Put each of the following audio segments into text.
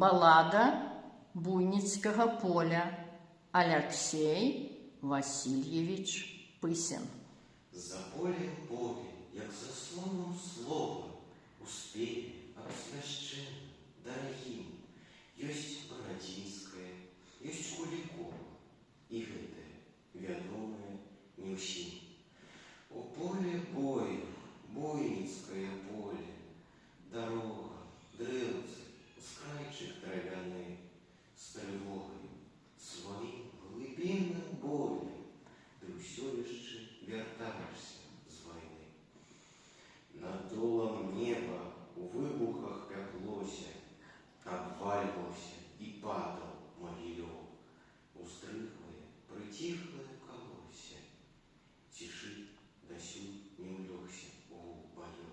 Балада буйніцкага поля. Алексей Васильевич Пысин. За полем поле, як за словом словом, успели абсвяшчэнным, дарагім. Ёсць Барадзінская, ёсць Кулікова, і гэтае вядомае не ўсім. У поле бою, буйніцкае поле, дарога, дрэўцы, ускрайчык травяны, з трывогаю, сваім глыбінным болем, ты ўсё яшчэ вяртаешся з вайны. Над долам неба у выбухах пяклося, абвальваўся і падаў Магілёў, уздрыгвае прыціхлае калоссе. Цішы дасюль не ўлёгся у гул баёў.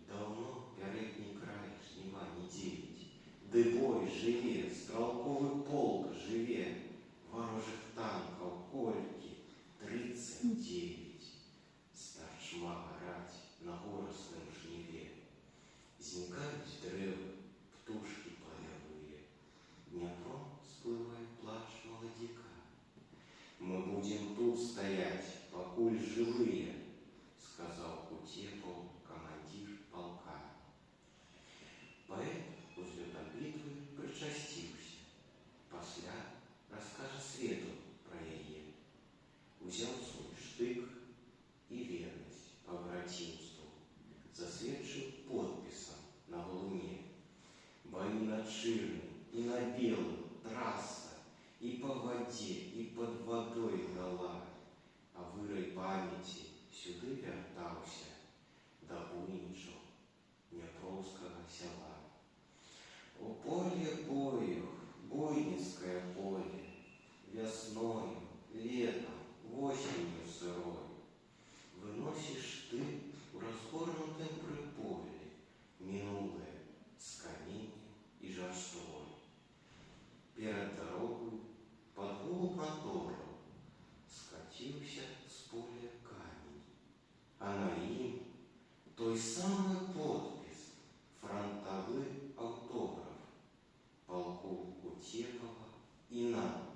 Даўно пярэдні край жніва не дзеліць, ды бой жыве, стралковы полк жыве, варожых танкаў колькі 39. Старчма гараць на горасным жніве. Знікаюць дрэвы, птушкі палявыя, Дняпром сплывае плач маладзіка. Мы будзем тут стаяць, пакуль жывыя, сказаў Куцепаў камандзір палка. Паэт узлётам бітвы прычасціўся. Пасля раскажа свету пра яе. Узяў свой штык і вернасць пабрацінству засведчыў подпісам на валуне. Баі над Шырнай і на Белым траса, і па вадзе, і пад вадой гала, а вырай памяці сюды вяртаўся да буйнічаў дняпроўскага сяла. У поле бою, буйніцкае поле, вясною, летом, восенню сырой, выносіш ты у разгорнутым прыполе мінулае з каменем і жарствой. Перад дарогою пад гул матораў скаціўся з поля камень, а на ім той самы подпіс, франтавы аўтограф палку Куцепава і нам.